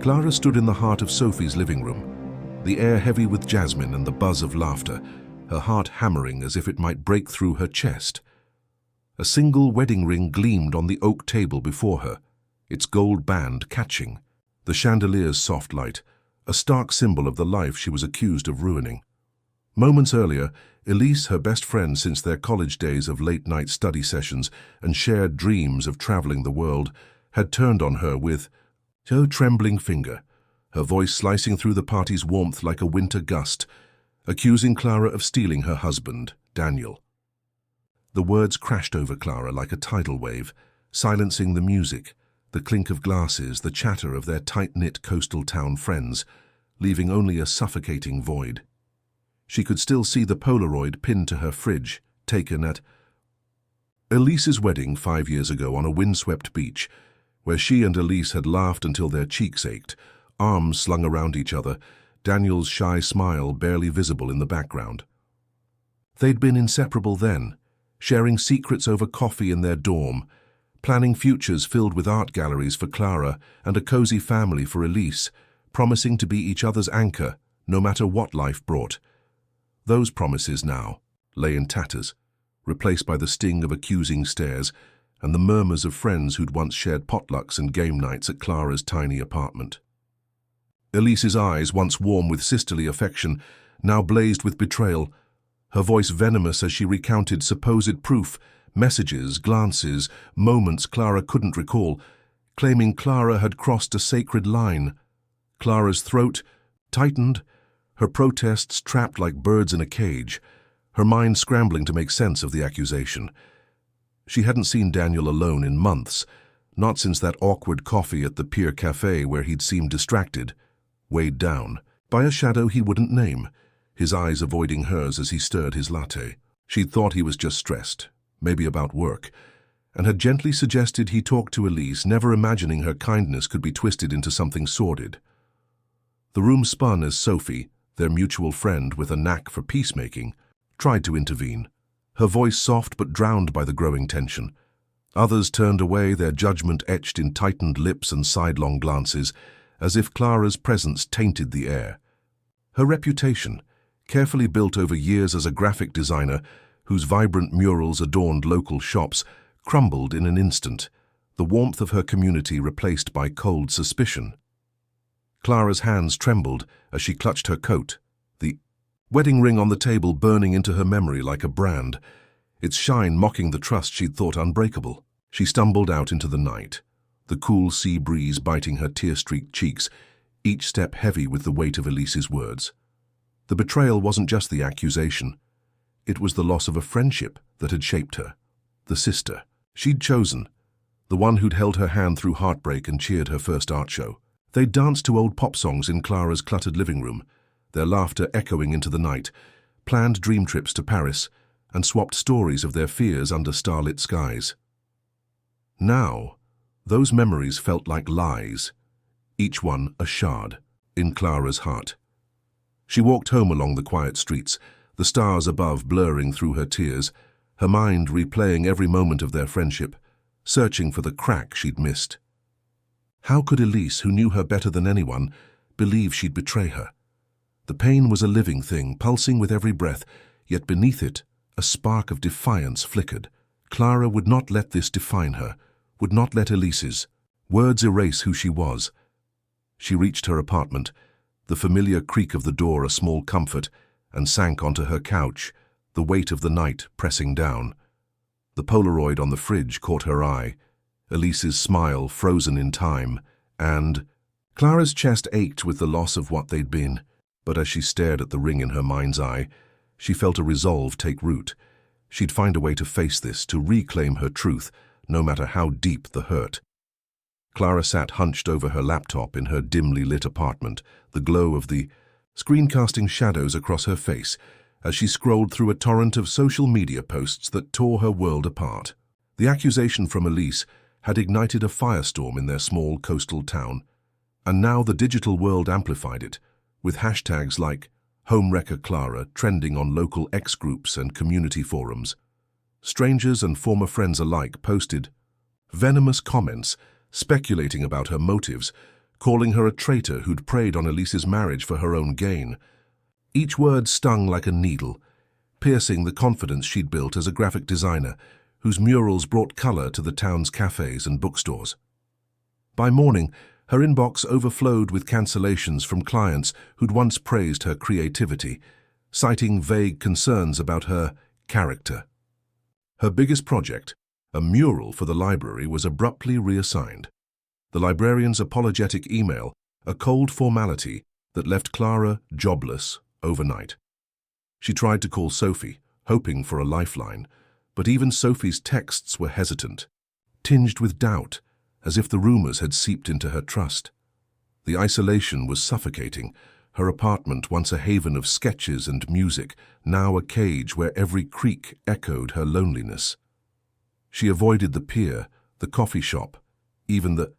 Clara stood in the heart of Sophie's living room, the air heavy with jasmine and the buzz of laughter, her heart hammering as if it might break through her chest. A single wedding ring gleamed on the oak table before her, its gold band catching, the chandelier's soft light, a stark symbol of the life she was accused of ruining. Moments earlier, Elise, her best friend since their college days of late-night study sessions and shared dreams of traveling the world, had turned on her with a trembling finger, her voice slicing through the party's warmth like a winter gust, accusing Clara of stealing her husband, Daniel. The words crashed over Clara like a tidal wave, silencing the music, the clink of glasses, the chatter of their tight-knit coastal town friends, leaving only a suffocating void. She could still see the Polaroid pinned to her fridge, taken at Elise's wedding 5 years ago on a windswept beach, where she and Elise had laughed until their cheeks ached, arms slung around each other, Daniel's shy smile barely visible in the background. They'd been inseparable then, sharing secrets over coffee in their dorm, planning futures filled with art galleries for Clara and a cozy family for Elise, promising to be each other's anchor, no matter what life brought. Those promises now lay in tatters, replaced by the sting of accusing stares and the murmurs of friends who'd once shared potlucks and game nights at Clara's tiny apartment. Elise's eyes, once warm with sisterly affection, now blazed with betrayal, her voice venomous as she recounted supposed proof, messages, glances, moments Clara couldn't recall, claiming Clara had crossed a sacred line. Clara's throat tightened, her protests trapped like birds in a cage, her mind scrambling to make sense of the accusation. She hadn't seen Daniel alone in months, not since that awkward coffee at the Pier Cafe where he'd seemed distracted, weighed down by a shadow he wouldn't name, his eyes avoiding hers as he stirred his latte. She'd thought he was just stressed, maybe about work, and had gently suggested he talk to Elise, never imagining her kindness could be twisted into something sordid. The room spun as Sophie, their mutual friend with a knack for peacemaking, tried to intervene, her voice soft but drowned by the growing tension. Others turned away, their judgment etched in tightened lips and sidelong glances, as if Clara's presence tainted the air. Her reputation, carefully built over years as a graphic designer whose vibrant murals adorned local shops, crumbled in an instant, the warmth of her community replaced by cold suspicion. Clara's hands trembled as she clutched her coat, the wedding ring on the table burning into her memory like a brand, its shine mocking the trust she'd thought unbreakable. She stumbled out into the night, the cool sea breeze biting her tear-streaked cheeks, each step heavy with the weight of Elise's words. The betrayal wasn't just the accusation. It was the loss of a friendship that had shaped her, the sister she'd chosen, the one who'd held her hand through heartbreak and cheered her first art show. They danced to old pop songs in Clara's cluttered living room, their laughter echoing into the night, planned dream trips to Paris, and swapped stories of their fears under starlit skies. Now, those memories felt like lies, each one a shard in Clara's heart. She walked home along the quiet streets, the stars above blurring through her tears, her mind replaying every moment of their friendship, searching for the crack she'd missed. How could Elise, who knew her better than anyone, believe she'd betray her? The pain was a living thing, pulsing with every breath, yet beneath it, a spark of defiance flickered. Clara would not let this define her, would not let Elise's words erase who she was. She reached her apartment, the familiar creak of the door a small comfort, and sank onto her couch, the weight of the night pressing down. The Polaroid on the fridge caught her eye, Elise's smile frozen in time, and Clara's chest ached with the loss of what they'd been, but as she stared at the ring in her mind's eye, she felt a resolve take root. She'd find a way to face this, to reclaim her truth, no matter how deep the hurt. Clara sat hunched over her laptop in her dimly lit apartment, the glow of the screen casting shadows across her face, as she scrolled through a torrent of social media posts that tore her world apart. The accusation from Elise had ignited a firestorm in their small coastal town, and now the digital world amplified it, with hashtags like Homewrecker Clara trending on local X groups and community forums. Strangers and former friends alike posted venomous comments speculating about her motives, calling her a traitor who'd preyed on Elise's marriage for her own gain. Each word stung like a needle, piercing the confidence she'd built as a graphic designer, whose murals brought color to the town's cafes and bookstores. By morning, her inbox overflowed with cancellations from clients who'd once praised her creativity, citing vague concerns about her character. Her biggest project, a mural for the library, was abruptly reassigned. The librarian's apologetic email, a cold formality that left Clara jobless overnight. She tried to call Sophie, hoping for a lifeline, but even Sophie's texts were hesitant, tinged with doubt, as if the rumors had seeped into her trust. The isolation was suffocating, her apartment once a haven of sketches and music, now a cage where every creak echoed her loneliness. She avoided the pier, the coffee shop, even the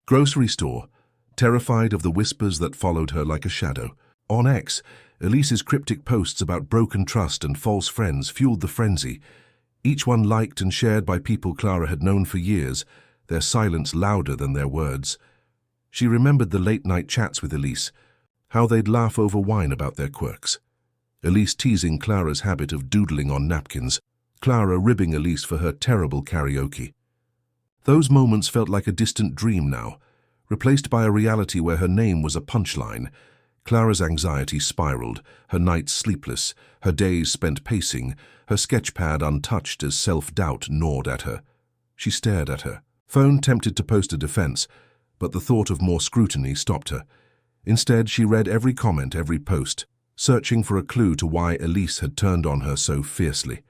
grocery store, terrified of the whispers that followed her like a shadow. On X, Elise's cryptic posts about broken trust and false friends fueled the frenzy, each one liked and shared by people Clara had known for years, their silence louder than their words. She remembered the late-night chats with Elise, how they'd laugh over wine about their quirks. Elise teasing Clara's habit of doodling on napkins, Clara ribbing Elise for her terrible karaoke. Those moments felt like a distant dream now, replaced by a reality where her name was a punchline. Clara's anxiety spiraled, her nights sleepless, her days spent pacing, her sketchpad untouched as self-doubt gnawed at her. She stared at her phone, tempted to post a defense, but the thought of more scrutiny stopped her. Instead, she read every comment, every post, searching for a clue to why Elise had turned on her so fiercely.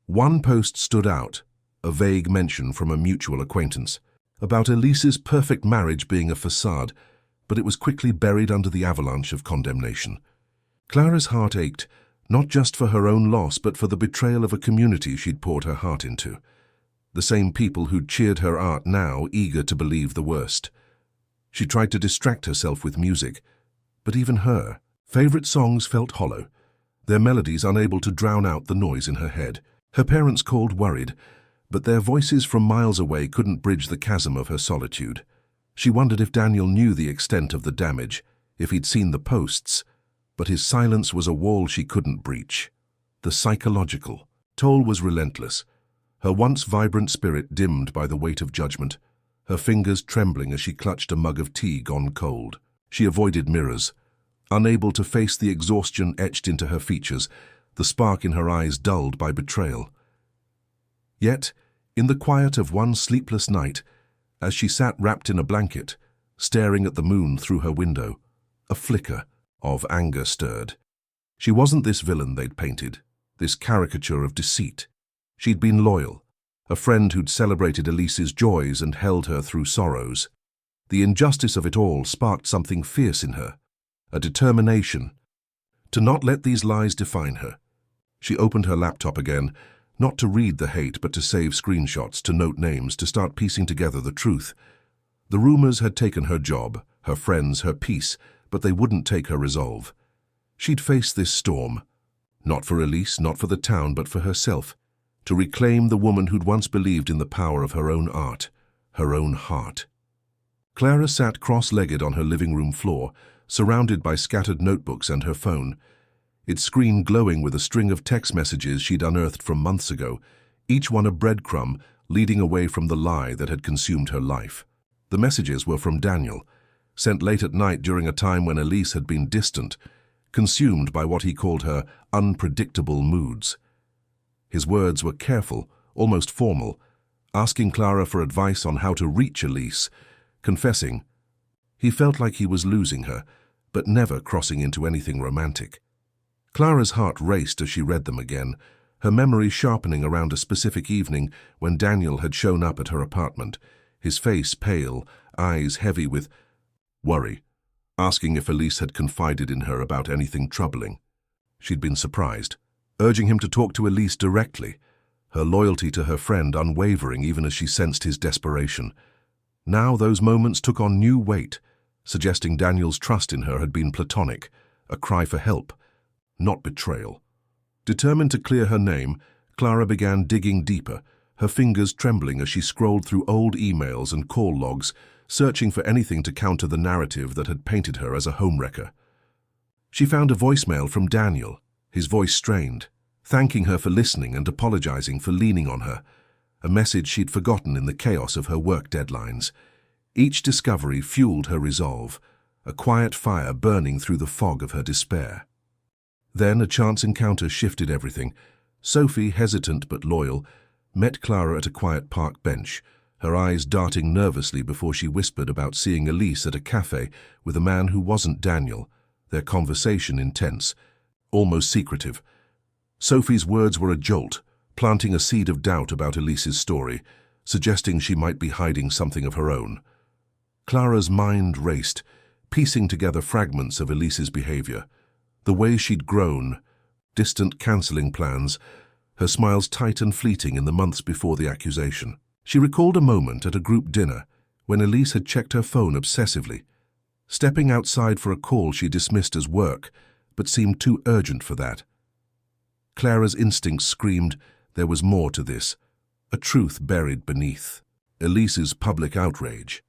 One post stood out, a vague mention from a mutual acquaintance, about Elise's perfect marriage being a facade, but it was quickly buried under the avalanche of condemnation. Clara's heart ached, not just for her own loss, but for the betrayal of a community she'd poured her heart into. The same people who'd cheered her art now eager to believe the worst. She tried to distract herself with music, but even her favorite songs felt hollow, their melodies unable to drown out the noise in her head. Her parents called worried, but their voices from miles away couldn't bridge the chasm of her solitude. She wondered if Daniel knew the extent of the damage, if he'd seen the posts, but his silence was a wall she couldn't breach. The psychological toll was relentless, her once vibrant spirit dimmed by the weight of judgment, her fingers trembling as she clutched a mug of tea gone cold. She avoided mirrors, unable to face the exhaustion etched into her features, the spark in her eyes dulled by betrayal. Yet, in the quiet of one sleepless night, as she sat wrapped in a blanket, staring at the moon through her window, a flicker of anger stirred. She wasn't this villain they'd painted, this caricature of deceit. She'd been loyal, a friend who'd celebrated Elise's joys and held her through sorrows. The injustice of it all sparked something fierce in her, a determination to not let these lies define her. She opened her laptop again, not to read the hate but to save screenshots, to note names, to start piecing together the truth. The rumors had taken her job, her friends, her peace, but they wouldn't take her resolve. She'd face this storm, not for Elise, not for the town, but for herself, to reclaim the woman who'd once believed in the power of her own art, her own heart. Clara sat cross-legged on her living room floor, surrounded by scattered notebooks and her phone, its screen glowing with a string of text messages she'd unearthed from months ago, each one a breadcrumb leading away from the lie that had consumed her life. The messages were from Daniel, sent late at night during a time when Elise had been distant, consumed by what he called her unpredictable moods. His words were careful, almost formal, asking Clara for advice on how to reach Elise, confessing he felt like he was losing her, but never crossing into anything romantic. Clara's heart raced as she read them again, her memory sharpening around a specific evening when Daniel had shown up at her apartment, his face pale, eyes heavy with worry, asking if Elise had confided in her about anything troubling. She'd been surprised, urging him to talk to Elise directly, her loyalty to her friend unwavering even as she sensed his desperation. Now those moments took on new weight, suggesting Daniel's trust in her had been platonic, a cry for help, not betrayal. Determined to clear her name, Clara began digging deeper, her fingers trembling as she scrolled through old emails and call logs, searching for anything to counter the narrative that had painted her as a homewrecker. She found a voicemail from Daniel, his voice strained, thanking her for listening and apologizing for leaning on her, a message she'd forgotten in the chaos of her work deadlines. Each discovery fueled her resolve, a quiet fire burning through the fog of her despair. Then a chance encounter shifted everything. Sophie, hesitant but loyal, met Clara at a quiet park bench, her eyes darting nervously before she whispered about seeing Elise at a cafe with a man who wasn't Daniel, their conversation intense, almost secretive. Sophie's words were a jolt, planting a seed of doubt about Elise's story, suggesting she might be hiding something of her own. Clara's mind raced, piecing together fragments of Elise's behavior. The way she'd grown, distant cancelling plans, her smiles tight and fleeting in the months before the accusation. She recalled a moment at a group dinner when Elise had checked her phone obsessively, stepping outside for a call she dismissed as work, but seemed too urgent for that. Clara's instincts screamed there was more to this, a truth buried beneath Elise's public outrage.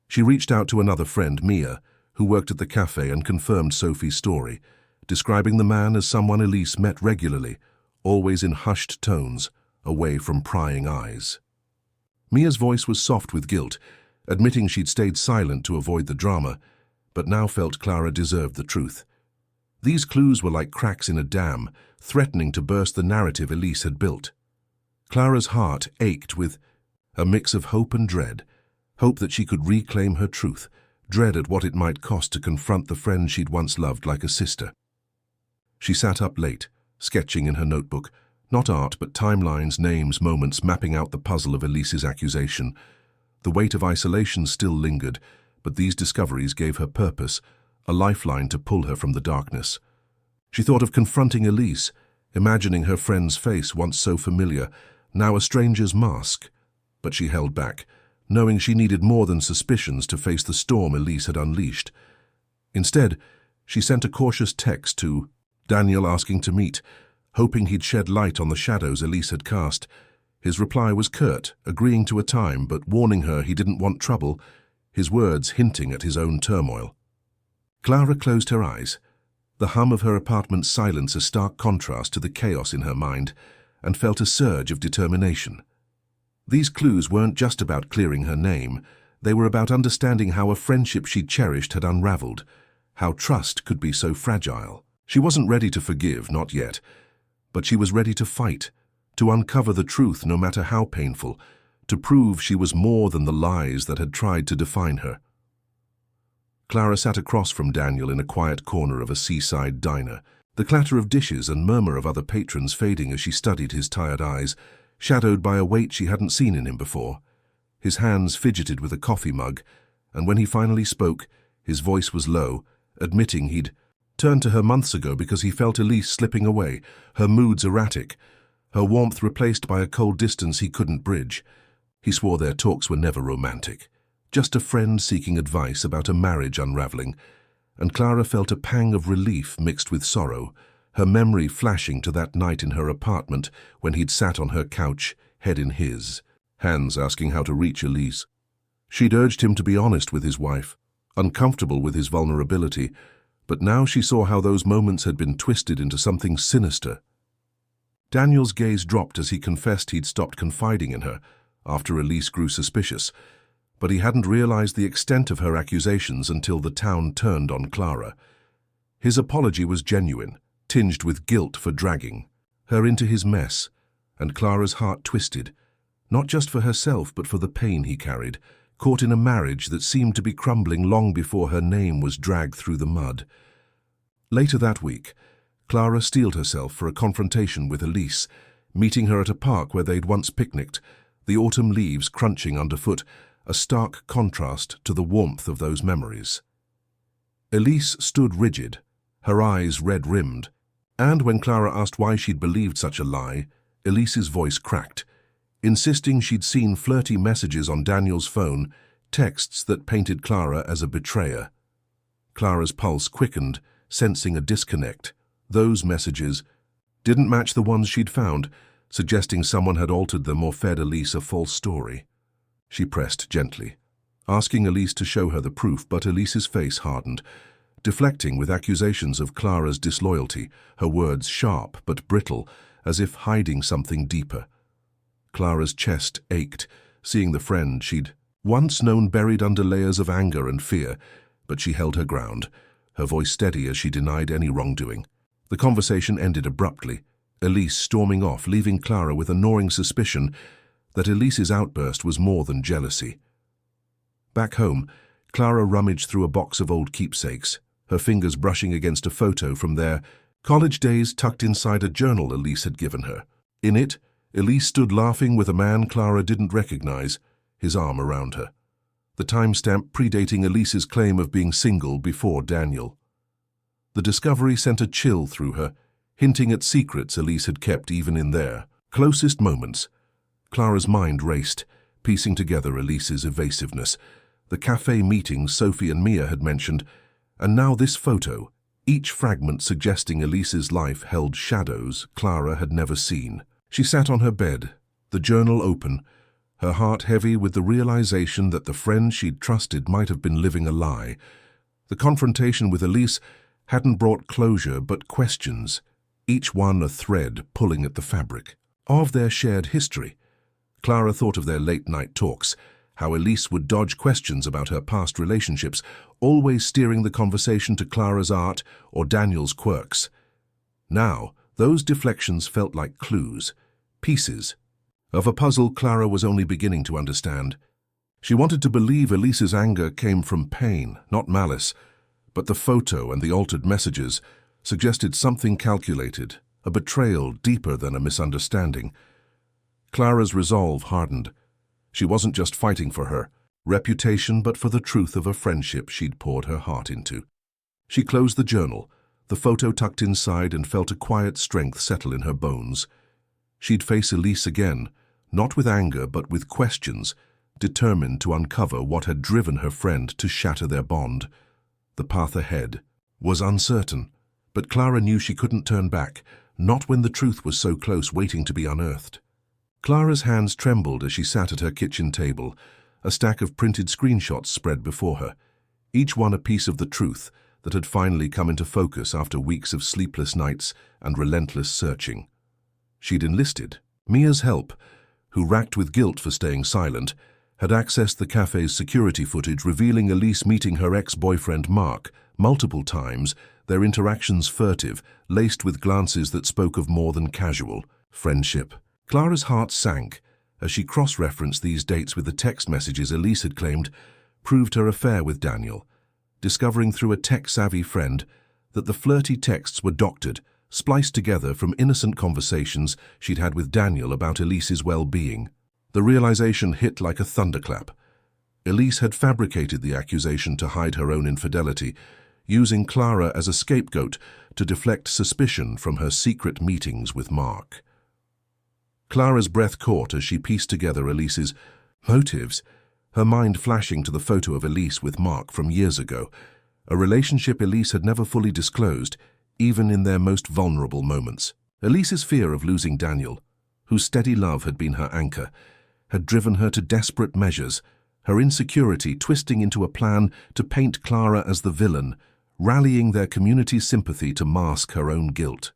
She reached out to another friend, Mia, who worked at the cafe and confirmed Sophie's story, describing the man as someone Elise met regularly, always in hushed tones, away from prying eyes. Mia's voice was soft with guilt, admitting she'd stayed silent to avoid the drama, but now felt Clara deserved the truth. These clues were like cracks in a dam, threatening to burst the narrative Elise had built. Clara's heart ached with a mix of hope and dread, hope that she could reclaim her truth, dread at what it might cost to confront the friend she'd once loved like a sister. She sat up late, sketching in her notebook, not art but timelines, names, moments, mapping out the puzzle of Elise's accusation. The weight of isolation still lingered, but these discoveries gave her purpose, a lifeline to pull her from the darkness. She thought of confronting Elise, imagining her friend's face once so familiar, now a stranger's mask. But she held back, knowing she needed more than suspicions to face the storm Elise had unleashed. Instead, she sent a cautious text to Daniel asking to meet, hoping he'd shed light on the shadows Elise had cast. His reply was curt, agreeing to a time but warning her he didn't want trouble, his words hinting at his own turmoil. Clara closed her eyes, the hum of her apartment's silence a stark contrast to the chaos in her mind, and felt a surge of determination. These clues weren't just about clearing her name, they were about understanding how a friendship she'd cherished had unraveled, how trust could be so fragile. She wasn't ready to forgive, not yet, but she was ready to fight, to uncover the truth no matter how painful, to prove she was more than the lies that had tried to define her. Clara sat across from Daniel in a quiet corner of a seaside diner, the clatter of dishes and murmur of other patrons fading as she studied his tired eyes, shadowed by a weight she hadn't seen in him before. His hands fidgeted with a coffee mug, and when he finally spoke, his voice was low, admitting he'd turned to her months ago because he felt Elise slipping away, her moods erratic, her warmth replaced by a cold distance he couldn't bridge. He swore their talks were never romantic, just a friend seeking advice about a marriage unraveling, and Clara felt a pang of relief mixed with sorrow, her memory flashing to that night in her apartment when he'd sat on her couch, head in his, hands asking how to reach Elise. She'd urged him to be honest with his wife, uncomfortable with his vulnerability, but now she saw how those moments had been twisted into something sinister. Daniel's gaze dropped as he confessed he'd stopped confiding in her after Elise grew suspicious, but he hadn't realized the extent of her accusations until the town turned on Clara. His apology was genuine, tinged with guilt for dragging her into his mess, and Clara's heart twisted, not just for herself but for the pain he carried, caught in a marriage that seemed to be crumbling long before her name was dragged through the mud. Later that week, Clara steeled herself for a confrontation with Elise, meeting her at a park where they'd once picnicked, the autumn leaves crunching underfoot, a stark contrast to the warmth of those memories. Elise stood rigid, her eyes red-rimmed, and when Clara asked why she'd believed such a lie, Elise's voice cracked, insisting she'd seen flirty messages on Daniel's phone, texts that painted Clara as a betrayer. Clara's pulse quickened, sensing a disconnect. Those messages didn't match the ones she'd found, suggesting someone had altered them or fed Elise a false story. She pressed gently. asking Elise to show her the proof, but Elise's face hardened, deflecting with accusations of Clara's disloyalty, her words sharp but brittle, as if hiding something deeper. Clara's chest ached, seeing the friend she'd once known buried under layers of anger and fear, but she held her ground, her voice steady as she denied any wrongdoing. The conversation ended abruptly, Elise storming off, leaving Clara with a gnawing suspicion that Elise's outburst was more than jealousy. Back home, Clara rummaged through a box of old keepsakes, her fingers brushing against a photo from their college days tucked inside a journal Elise had given her. In it, Elise stood laughing with a man Clara didn't recognize, his arm around her. The timestamp predating Elise's claim of being single before Daniel. The discovery sent a chill through her, hinting at secrets Elise had kept even in their closest moments. Clara's mind raced, piecing together Elise's evasiveness, the cafe meetings Sophie and Mia had mentioned, and now this photo, each fragment suggesting Elise's life held shadows Clara had never seen. She sat on her bed, the journal open, her heart heavy with the realization that the friend she'd trusted might have been living a lie. The confrontation with Elise hadn't brought closure but questions, each one a thread pulling at the fabric of their shared history. Clara thought of their late-night talks, how Elise would dodge questions about her past relationships, always steering the conversation to Clara's art or Daniel's quirks. Now, those deflections felt like clues, pieces of a puzzle Clara was only beginning to understand. She wanted to believe Elise's anger came from pain, not malice, but the photo and the altered messages suggested something calculated, a betrayal deeper than a misunderstanding. Clara's resolve hardened. She wasn't just fighting for her reputation, but for the truth of a friendship she'd poured her heart into. She closed the journal, the photo tucked inside, and felt a quiet strength settle in her bones. She'd face Elise again, not with anger but with questions, determined to uncover what had driven her friend to shatter their bond. The path ahead was uncertain, but Clara knew she couldn't turn back, not when the truth was so close, waiting to be unearthed. Clara's hands trembled as she sat at her kitchen table, a stack of printed screenshots spread before her, each one a piece of the truth that had finally come into focus after weeks of sleepless nights and relentless searching. She'd enlisted Mia's help, who, racked with guilt for staying silent, had accessed the cafe's security footage revealing Elise meeting her ex-boyfriend Mark multiple times, their interactions furtive, laced with glances that spoke of more than casual friendship. Clara's heart sank as she cross-referenced these dates with the text messages Elise had claimed proved her affair with Daniel, discovering through a tech-savvy friend that the flirty texts were doctored, spliced together from innocent conversations she'd had with Daniel about Elise's well-being. The realization hit like a thunderclap. Elise had fabricated the accusation to hide her own infidelity, using Clara as a scapegoat to deflect suspicion from her secret meetings with Mark. Clara's breath caught as she pieced together Elise's motives, her mind flashing to the photo of Elise with Mark from years ago, a relationship Elise had never fully disclosed, even in their most vulnerable moments. Elise's fear of losing Daniel, whose steady love had been her anchor, had driven her to desperate measures, her insecurity twisting into a plan to paint Clara as the villain, rallying their community's sympathy to mask her own guilt.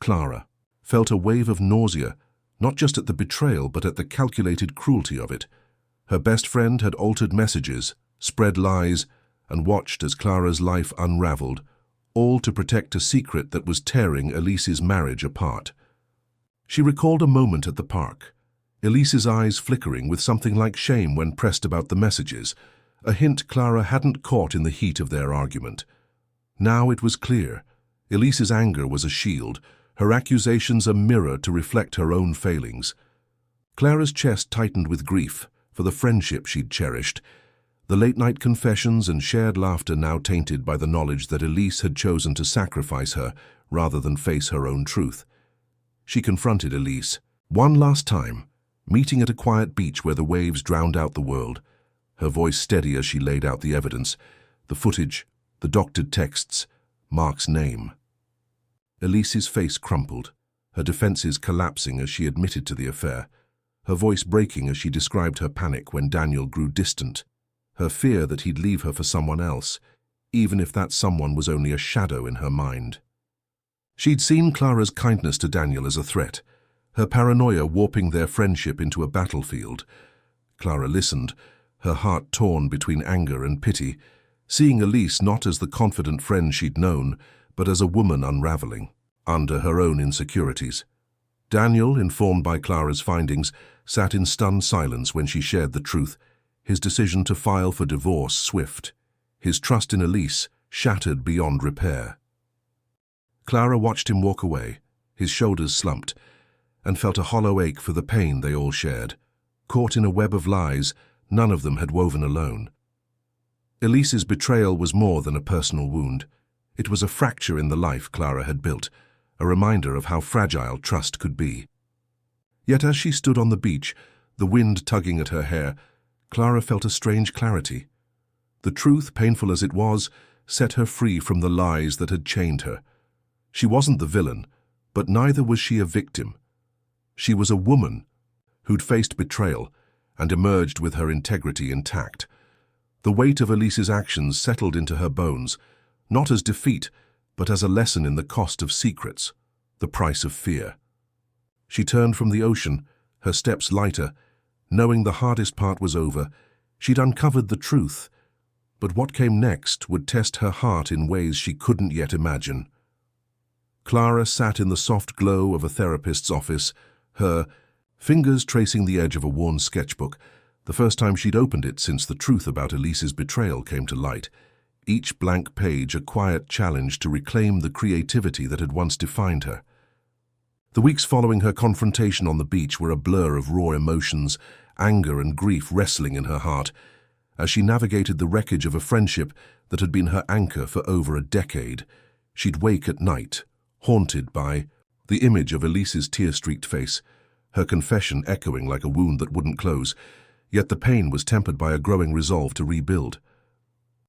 Clara felt a wave of nausea, not just at the betrayal but at the calculated cruelty of it. Her best friend had altered messages, spread lies, and watched as Clara's life unraveled, all to protect a secret that was tearing Elise's marriage apart. She recalled a moment at the park, Elise's eyes flickering with something like shame when pressed about the messages, a hint Clara hadn't caught in the heat of their argument. Now it was clear. Elise's anger was a shield, her accusations a mirror to reflect her own failings. Clara's chest tightened with grief for the friendship she'd cherished, the late-night confessions and shared laughter now tainted by the knowledge that Elise had chosen to sacrifice her rather than face her own truth. She confronted Elise, one last time, meeting at a quiet beach where the waves drowned out the world, her voice steady as she laid out the evidence, the footage, the doctored texts, Mark's name. Elise's face crumpled, her defenses collapsing as she admitted to the affair, her voice breaking as she described her panic when Daniel grew distant. her fear that he'd leave her for someone else, even if that someone was only a shadow in her mind. She'd seen Clara's kindness to Daniel as a threat, her paranoia warping their friendship into a battlefield. Clara listened, her heart torn between anger and pity, seeing Elise not as the confident friend she'd known, but as a woman unraveling under her own insecurities. Daniel, informed by Clara's findings, sat in stunned silence when she shared the truth, his decision to file for divorce swift, his trust in Elise shattered beyond repair. Clara watched him walk away, his shoulders slumped, and felt a hollow ache for the pain they all shared. Caught in a web of lies, none of them had woven alone. Elise's betrayal was more than a personal wound. It was a fracture in the life Clara had built, a reminder of how fragile trust could be. Yet as she stood on the beach, the wind tugging at her hair, Clara felt a strange clarity. The truth, painful as it was, set her free from the lies that had chained her. She wasn't the villain, but neither was she a victim. She was a woman who'd faced betrayal and emerged with her integrity intact. The weight of Elise's actions settled into her bones, not as defeat, but as a lesson in the cost of secrets, the price of fear. She turned from the ocean, her steps lighter, knowing the hardest part was over. She'd uncovered the truth, but what came next would test her heart in ways she couldn't yet imagine. Clara sat in the soft glow of a therapist's office, her fingers tracing the edge of a worn sketchbook, the first time she'd opened it since the truth about Elise's betrayal came to light. Each blank page a quiet challenge to reclaim the creativity that had once defined her. The weeks following her confrontation on the beach were a blur of raw emotions, anger and grief wrestling in her heart, as she navigated the wreckage of a friendship that had been her anchor for over a decade. She'd wake at night, haunted by the image of Elise's tear-streaked face, her confession echoing like a wound that wouldn't close, yet the pain was tempered by a growing resolve to rebuild.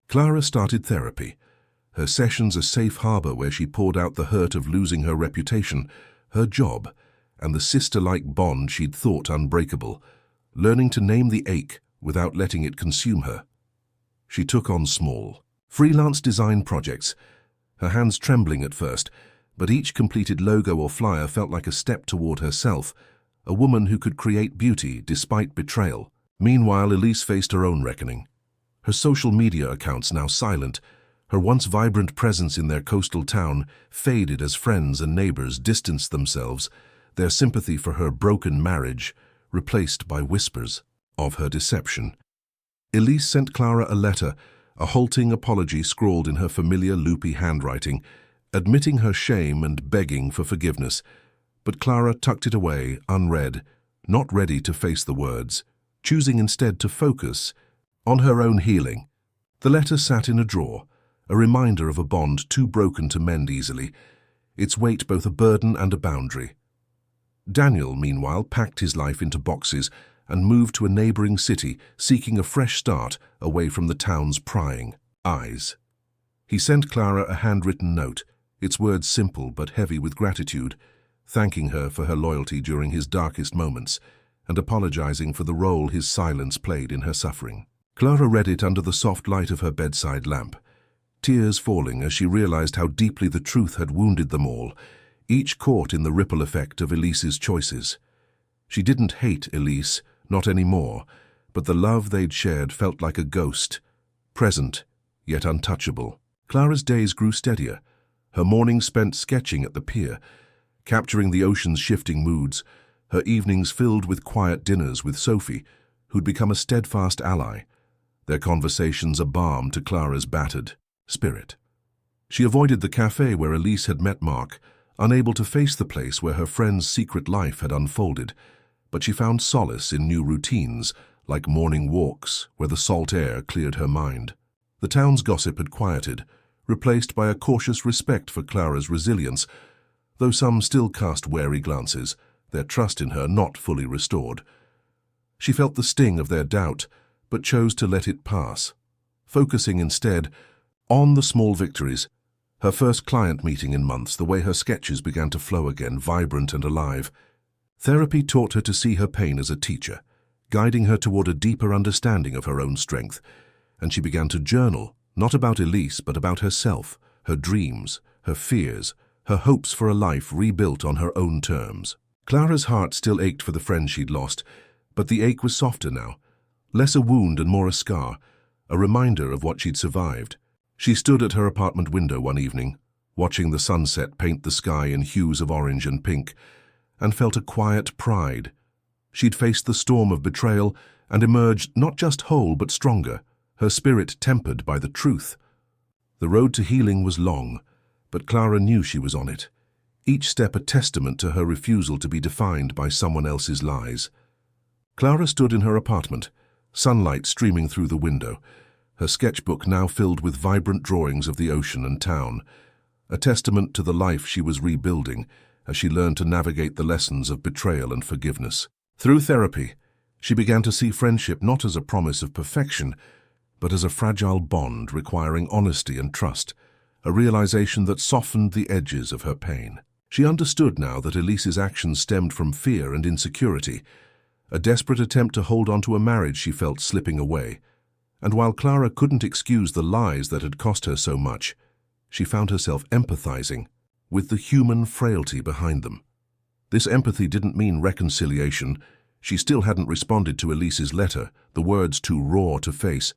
Clara started therapy, her sessions a safe harbor where she poured out the hurt of losing her reputation, her job, and the sister-like bond she'd thought unbreakable, learning to name the ache without letting it consume her. She took on small, freelance design projects, her hands trembling at first, but each completed logo or flyer felt like a step toward herself, a woman who could create beauty despite betrayal. Meanwhile, Elise faced her own reckoning. Her social media accounts now silent, her once vibrant presence in their coastal town faded as friends and neighbors distanced themselves, their sympathy for her broken marriage replaced by whispers of her deception. Elise sent Clara a letter, a halting apology scrawled in her familiar loopy handwriting, admitting her shame and begging for forgiveness. But Clara tucked it away, unread, not ready to face the words, choosing instead to focus on her own healing. The letter sat in a drawer, a reminder of a bond too broken to mend easily, its weight both a burden and a boundary. Daniel, meanwhile, packed his life into boxes and moved to a neighboring city, seeking a fresh start away from the town's prying eyes. He sent Clara a handwritten note, its words simple but heavy with gratitude, thanking her for her loyalty during his darkest moments and apologizing for the role his silence played in her suffering. Clara read it under the soft light of her bedside lamp, tears falling as she realized how deeply the truth had wounded them all, each caught in the ripple effect of Elise's choices. She didn't hate Elise, not anymore, but the love they'd shared felt like a ghost, present yet untouchable. Clara's days grew steadier, her mornings spent sketching at the pier, capturing the ocean's shifting moods, her evenings filled with quiet dinners with Sophie, who'd become a steadfast ally, their conversations a balm to Clara's battered spirit. She avoided the cafe where Elise had met Mark, unable to face the place where her friend's secret life had unfolded, but she found solace in new routines, like morning walks where the salt air cleared her mind. The town's gossip had quieted, replaced by a cautious respect for Clara's resilience, though some still cast wary glances, their trust in her not fully restored. She felt the sting of their doubt, but chose to let it pass, focusing instead on the small victories. Her first client meeting in months, the way her sketches began to flow again, vibrant and alive. Therapy taught her to see her pain as a teacher, guiding her toward a deeper understanding of her own strength. and she began to journal, not about Elise but about herself, her dreams, her fears, her hopes for a life rebuilt on her own terms. Clara's heart still ached for the friend she'd lost, but the ache was softer now, less a wound and more a scar, a reminder of what she'd survived. She stood at her apartment window one evening, watching the sunset paint the sky in hues of orange and pink, and felt a quiet pride. She'd faced the storm of betrayal and emerged not just whole but stronger, her spirit tempered by the truth. The road to healing was long, but Clara knew she was on it, each step a testament to her refusal to be defined by someone else's lies. Clara stood in her apartment, sunlight streaming through the window, her sketchbook now filled with vibrant drawings of the ocean and town, a testament to the life she was rebuilding as she learned to navigate the lessons of betrayal and forgiveness. Through therapy, she began to see friendship not as a promise of perfection, but as a fragile bond requiring honesty and trust, a realization that softened the edges of her pain. She understood now that Elise's actions stemmed from fear and insecurity, a desperate attempt to hold on to a marriage she felt slipping away. And while Clara couldn't excuse the lies that had cost her so much, she found herself empathizing with the human frailty behind them. This empathy didn't mean reconciliation. She still hadn't responded to Elise's letter, the words too raw to face.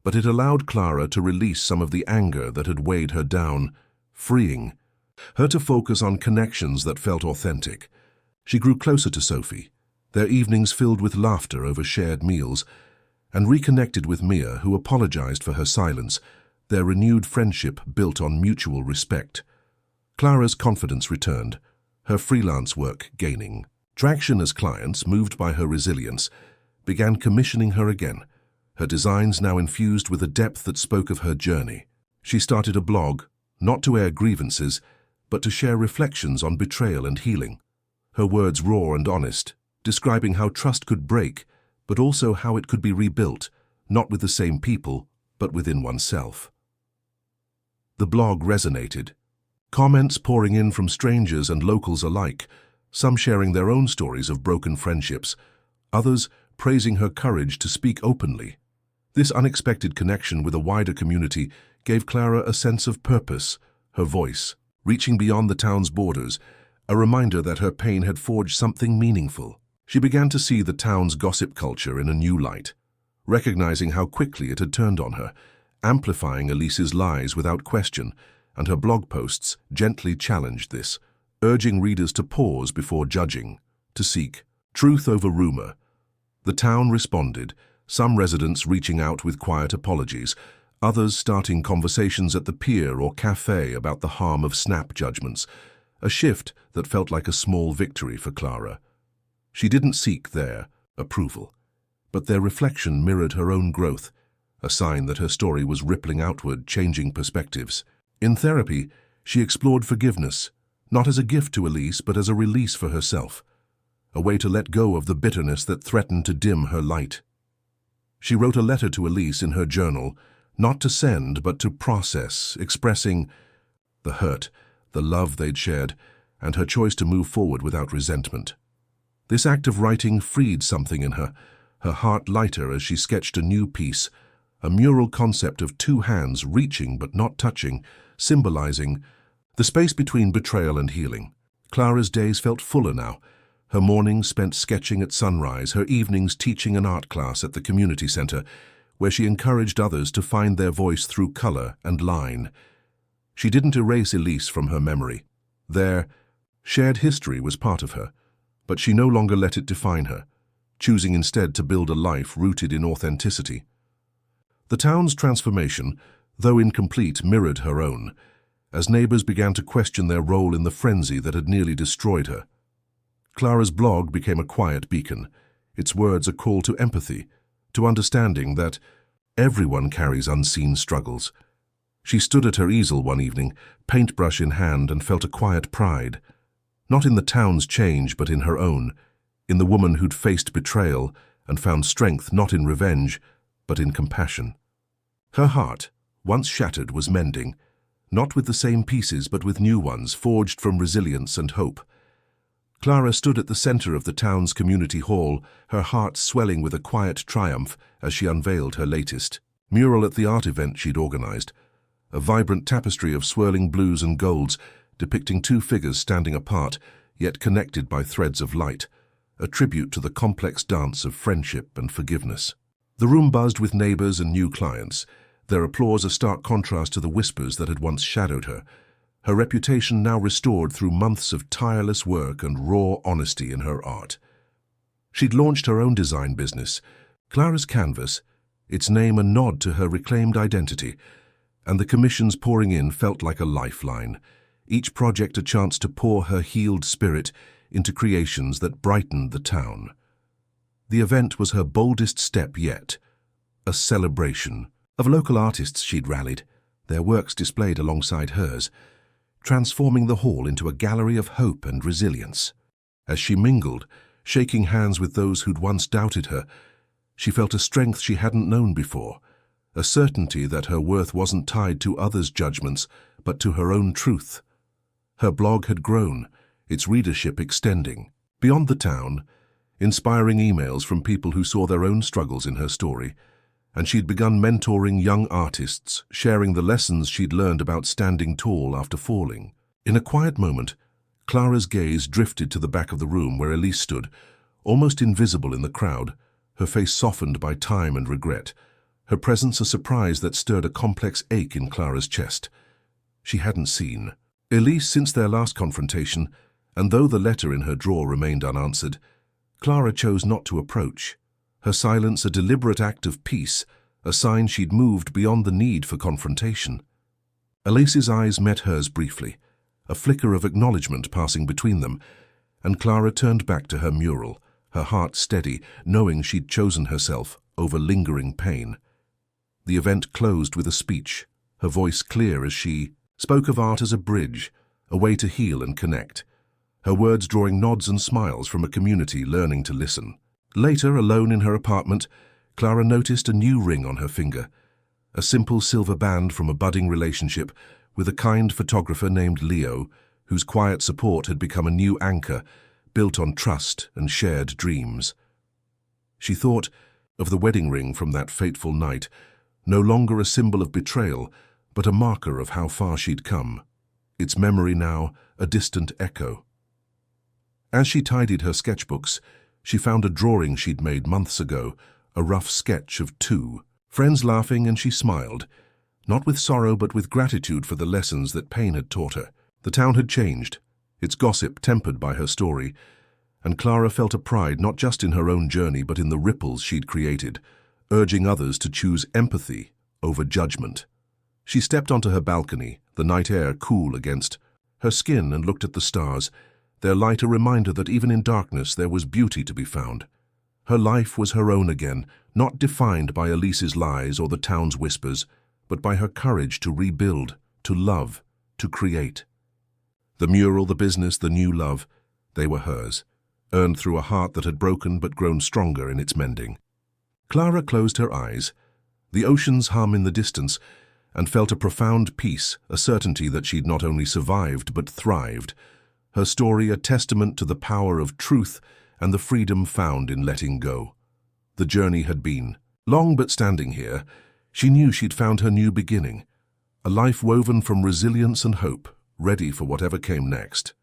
But it allowed Clara to release some of the anger that had weighed her down, freeing her to focus on connections that felt authentic. She grew closer to Sophie, their evenings filled with laughter over shared meals, and reconnected with Mia, who apologized for her silence, their renewed friendship built on mutual respect. Clara's confidence returned, her freelance work gaining traction as clients, moved by her resilience, began commissioning her again, her designs now infused with a depth that spoke of her journey. She started a blog, not to air grievances, but to share reflections on betrayal and healing, her words raw and honest, describing how trust could break, but also how it could be rebuilt, not with the same people, but within oneself. The blog resonated, comments pouring in from strangers and locals alike, some sharing their own stories of broken friendships, others praising her courage to speak openly. This unexpected connection with a wider community gave Clara a sense of purpose, her voice, reaching beyond the town's borders, a reminder that her pain had forged something meaningful. She began to see the town's gossip culture in a new light, recognizing how quickly it had turned on her, amplifying Elise's lies without question, and her blog posts gently challenged this, urging readers to pause before judging, to seek truth over rumor. The town responded, some residents reaching out with quiet apologies, others starting conversations at the pier or cafe about the harm of snap judgments, a shift that felt like a small victory for Clara. She didn't seek their approval, but their reflection mirrored her own growth, a sign that her story was rippling outward, changing perspectives. In therapy, she explored forgiveness, not as a gift to Elise, but as a release for herself, a way to let go of the bitterness that threatened to dim her light. She wrote a letter to Elise in her journal, not to send, but to process, expressing the hurt, the love they'd shared, and her choice to move forward without resentment. This act of writing freed something in her, her heart lighter as she sketched a new piece, a mural concept of two hands reaching but not touching, symbolizing the space between betrayal and healing. Clara's days felt fuller now, her mornings spent sketching at sunrise, her evenings teaching an art class at the community center, where she encouraged others to find their voice through color and line. She didn't erase Elise from her memory. Their shared history was part of her, but she no longer let it define her, choosing instead to build a life rooted in authenticity. The town's transformation, though incomplete, mirrored her own, as neighbors began to question their role in the frenzy that had nearly destroyed her. Clara's blog became a quiet beacon, its words a call to empathy, to understanding that everyone carries unseen struggles. She stood at her easel one evening, paintbrush in hand, and felt a quiet pride, not in the town's change but in her own, in the woman who'd faced betrayal and found strength not in revenge but in compassion. Her heart, once shattered, was mending, not with the same pieces but with new ones forged from resilience and hope. Clara stood at the center of the town's community hall, her heart swelling with a quiet triumph as she unveiled her latest mural at the art event she'd organized, a vibrant tapestry of swirling blues and golds depicting two figures standing apart yet connected by threads of light, a tribute to the complex dance of friendship and forgiveness. The room buzzed with neighbors and new clients, their applause a stark contrast to the whispers that had once shadowed her, her reputation now restored through months of tireless work and raw honesty in her art. She'd launched her own design business, Clara's Canvas, its name a nod to her reclaimed identity, and the commissions pouring in felt like a lifeline, each project a chance to pour her healed spirit into creations that brightened the town. The event was her boldest step yet, a celebration of local artists she'd rallied, their works displayed alongside hers, transforming the hall into a gallery of hope and resilience. As she mingled, shaking hands with those who'd once doubted her, she felt a strength she hadn't known before, a certainty that her worth wasn't tied to others' judgments, but to her own truth. Her blog had grown, its readership extending. Beyond the town, inspiring emails from people who saw their own struggles in her story, and she'd begun mentoring young artists, sharing the lessons she'd learned about standing tall after falling. In a quiet moment, Clara's gaze drifted to the back of the room where Elise stood, almost invisible in the crowd, her face softened by time and regret, her presence a surprise that stirred a complex ache in Clara's chest. She hadn't seen Elise since their last confrontation, and though the letter in her drawer remained unanswered, Clara chose not to approach, her silence a deliberate act of peace, a sign she'd moved beyond the need for confrontation. Elise's eyes met hers briefly, a flicker of acknowledgement passing between them, and Clara turned back to her mural, her heart steady, knowing she'd chosen herself over lingering pain. The event closed with a speech, her voice clear as she spoke of art as a bridge, a way to heal and connect, her words drawing nods and smiles from a community learning to listen. Later, alone in her apartment, Clara noticed a new ring on her finger, a simple silver band from a budding relationship with a kind photographer named Leo, whose quiet support had become a new anchor, built on trust and shared dreams. She thought of the wedding ring from that fateful night, no longer a symbol of betrayal, but a marker of how far she'd come, its memory now a distant echo. As she tidied her sketchbooks, she found a drawing she'd made months ago, a rough sketch of two, friends laughing, and she smiled, not with sorrow but with gratitude for the lessons that pain had taught her. The town had changed, its gossip tempered by her story, and Clara felt a pride not just in her own journey but in the ripples she'd created, urging others to choose empathy over judgment. She stepped onto her balcony, the night air cool against her skin, and looked at the stars, their light a reminder that even in darkness there was beauty to be found. Her life was her own again, not defined by Elise's lies or the town's whispers, but by her courage to rebuild, to love, to create. The mural, the business, the new love, they were hers, earned through a heart that had broken but grown stronger in its mending. Clara closed her eyes, the ocean's hum in the distance, and felt a profound peace, a certainty that she'd not only survived but thrived, her story a testament to the power of truth and the freedom found in letting go. The journey had been long, but standing here, she knew she'd found her new beginning, a life woven from resilience and hope, ready for whatever came next.